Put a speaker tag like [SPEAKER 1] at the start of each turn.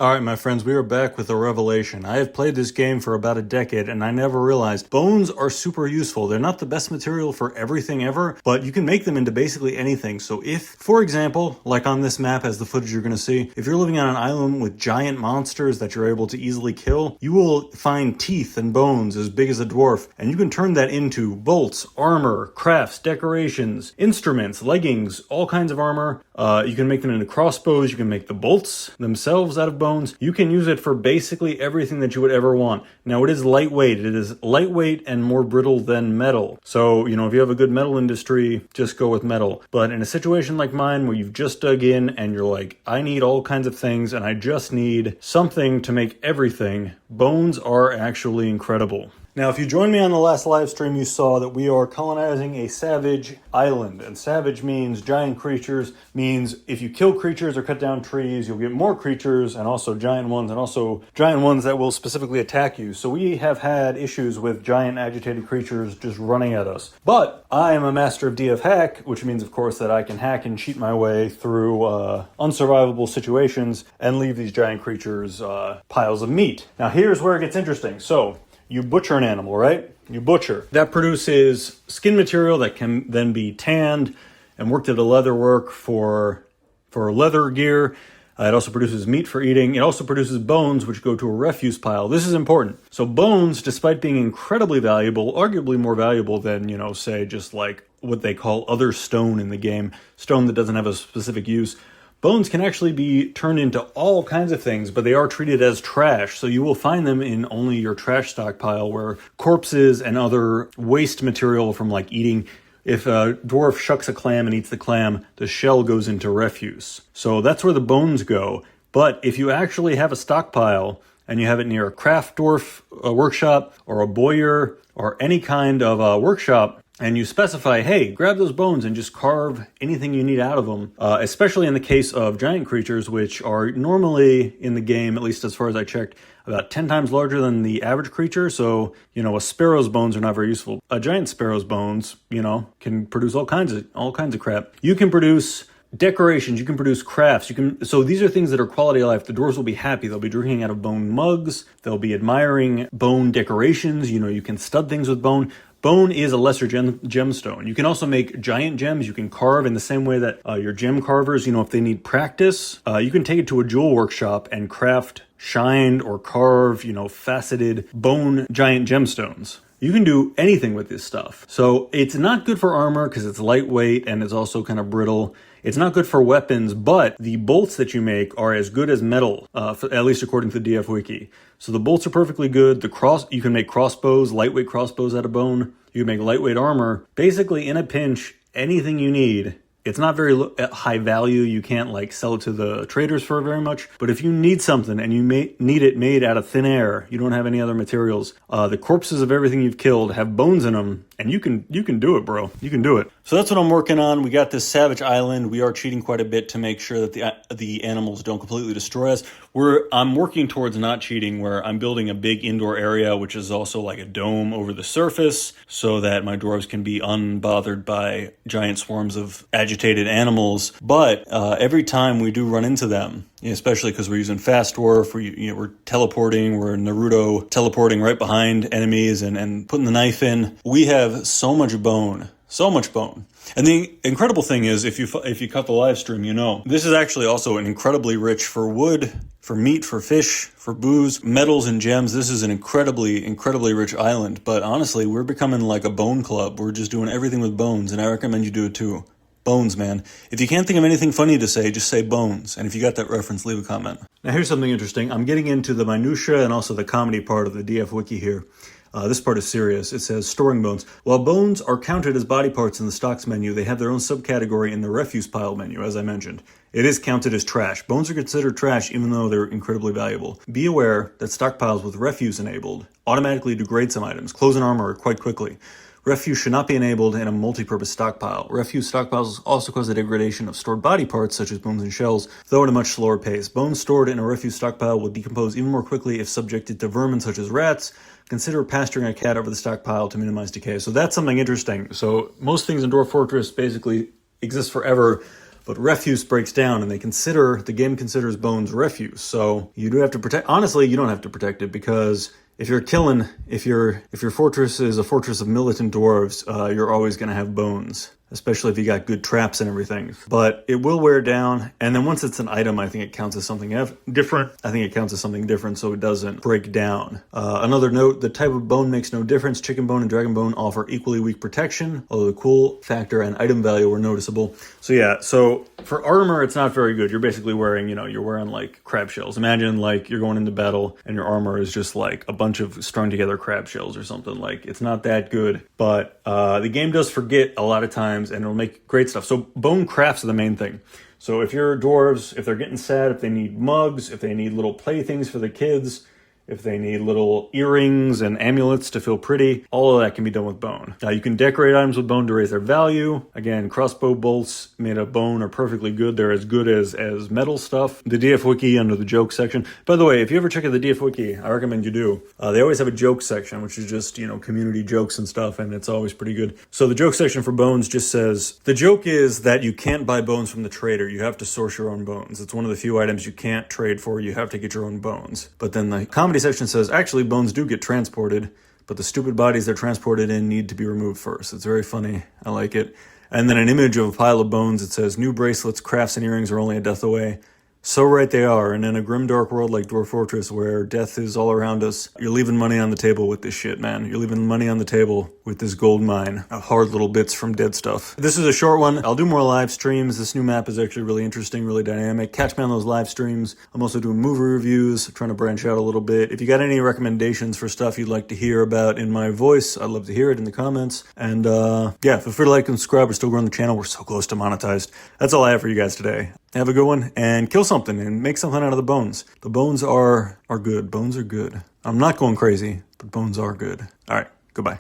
[SPEAKER 1] Alright, my friends, we are back with a revelation. I have played this game for about a decade, and I never realized bones are super useful. They're not the best material for everything ever, but you can make them into basically anything. So if, for example, like on this map as the footage you're going to see, if you're living on an island with giant monsters that you're able to easily kill, you will find teeth and bones as big as a dwarf, and you can turn that into bolts, armor, crafts, decorations, instruments, leggings, all kinds of armor. You can make them into crossbows, you can make the bolts themselves out of bones. You can use it for basically everything that you would ever want. Now, it is lightweight. It is lightweight and more brittle than metal. So, if you have a good metal industry, just go with metal. But in a situation like mine where you've just dug in and you're like, I need all kinds of things and I just need something to make everything, bones are actually incredible. Now, if you joined me on the last live stream, you saw that we are colonizing a savage island. And savage means giant creatures, means if you kill creatures or cut down trees, you'll get more creatures and also giant ones that will specifically attack you. So we have had issues with giant agitated creatures just running at us. But I am a master of DF hack, which means, of course, that I can hack and cheat my way through unsurvivable situations and leave these giant creatures piles of meat. Now, here's where it gets interesting. So, you butcher an animal, right? You butcher. That produces skin material that can then be tanned and worked into leather work for leather gear. It also produces meat for eating. It also produces bones, which go to a refuse pile. This is important. So bones, despite being incredibly valuable, arguably more valuable than, say, just like what they call other stone in the game, stone that doesn't have a specific use, bones can actually be turned into all kinds of things, but they are treated as trash. So you will find them in only your trash stockpile, where corpses and other waste material from like eating. If a dwarf shucks a clam and eats the clam, the shell goes into refuse. So that's where the bones go. But if you actually have a stockpile and you have it near a craft dwarf workshop or a bowyer or any kind of workshop, and you specify, hey, grab those bones and just carve anything you need out of them, especially in the case of giant creatures, which are normally in the game, at least as far as I checked, about 10 times larger than the average creature. So, a sparrow's bones are not very useful. A giant sparrow's bones, can produce all kinds of crap. You can produce decorations, you can produce crafts, so these are things that are quality of life. The dwarves will be happy. They'll be drinking out of bone mugs. They'll be admiring bone decorations. You can stud things with bone. Bone is a lesser gemstone. You can also make giant gems. You can carve in the same way that your gem carvers, if they need practice, you can take it to a jewel workshop and craft shined or carve, faceted bone giant gemstones. You can do anything with this stuff. So it's not good for armor because it's lightweight and it's also kind of brittle. It's not good for weapons, but the bolts that you make are as good as metal, at least according to the DF Wiki. So the bolts are perfectly good. You can make crossbows, lightweight crossbows out of bone. You can make lightweight armor. Basically, in a pinch, anything you need. It's not very high value. You can't sell it to the traders for very much. But if you need something and you need it made out of thin air, you don't have any other materials, the corpses of everything you've killed have bones in them, and you can do it, bro. You can do it. So that's what I'm working on. We got this savage island. We are cheating quite a bit to make sure that the animals don't completely destroy us. I'm working towards not cheating, where I'm building a big indoor area, which is also like a dome over the surface, so that my dwarves can be unbothered by giant swarms of agitated animals. But every time we do run into them, especially because we're using fast dwarf, we're teleporting, we're Naruto teleporting right behind enemies and putting the knife in, we have so much bone. So much bone. And the incredible thing is, if you cut the live stream, this is actually also an incredibly rich for wood, for meat, for fish, for booze, metals and gems. This is an incredibly, incredibly rich island. But honestly, we're becoming like a bone club. We're just doing everything with bones, and I recommend you do it too. Bones, man. If you can't think of anything funny to say, just say bones. And if you got that reference, leave a comment. Now here's something interesting. I'm getting into the minutia and also the comedy part of the DF Wiki here. This part is serious. It says, storing bones. While bones are counted as body parts in the stocks menu, they have their own subcategory in the refuse pile menu, as I mentioned. It is counted as trash. Bones are considered trash even though they're incredibly valuable. Be aware that stockpiles with refuse enabled automatically degrade some items, clothes and armor, quite quickly. Refuse should not be enabled in a multi-purpose stockpile. Refuse stockpiles also cause the degradation of stored body parts, such as bones and shells, though at a much slower pace. Bones stored in a refuse stockpile will decompose even more quickly if subjected to vermin such as rats. Consider pasturing a cat over the stockpile to minimize decay. So that's something interesting. So most things in Dwarf Fortress basically exist forever, but refuse breaks down, and the game considers bones refuse. So you do have to protect. Honestly, you don't have to protect it, because if your fortress is a fortress of militant dwarves, you're always going to have bones, especially if you got good traps and everything. But it will wear down, and then once it's an item, I think it counts as something different. So it doesn't break down. Another note, the type of bone makes no difference. Chicken bone and dragon bone offer equally weak protection, although the cool factor and item value were noticeable. So yeah, so for armor, it's not very good. You're basically wearing, you're wearing like crab shells. Imagine like you're going into battle and your armor is just like a bunch of strung together crab shells or something. Like, it's not that good, but the game does forget a lot of times, and it'll make great stuff. So bone crafts are the main thing. So if your dwarves, if they're getting sad, if they need mugs, if they need little playthings for the kids, if they need little earrings and amulets to feel pretty, all of that can be done with bone. Now, you can decorate items with bone to raise their value. Again, crossbow bolts made of bone are perfectly good. They're as good as metal stuff. The DF Wiki under the joke section. By the way, if you ever check out the DF Wiki, I recommend you do. They always have a joke section, which is just, community jokes and stuff, and it's always pretty good. So the joke section for bones just says, the joke is that you can't buy bones from the trader. You have to source your own bones. It's one of the few items you can't trade for. You have to get your own bones. But then the comedy section says, actually, bones do get transported, but the stupid bodies they're transported in need to be removed first. It's very funny. I like it. And then an image of a pile of bones. It says, new bracelets, crafts, and earrings are only a death away. So right they are, and in a grimdark world like Dwarf Fortress, where death is all around us, you're leaving money on the table with this shit, man. You're leaving money on the table with this gold mine of hard little bits from dead stuff. This is a short one. I'll do more live streams. This new map is actually really interesting, really dynamic. Catch me on those live streams. I'm also doing movie reviews, trying to branch out a little bit. If you got any recommendations for stuff you'd like to hear about in my voice, I'd love to hear it in the comments. And yeah, feel free to like and subscribe. We're still growing the channel. We're so close to monetized. That's all I have for you guys today. Have a good one, and kill something and make something out of the bones. The bones are good. Bones are good. I'm not going crazy, but bones are good. All right, goodbye.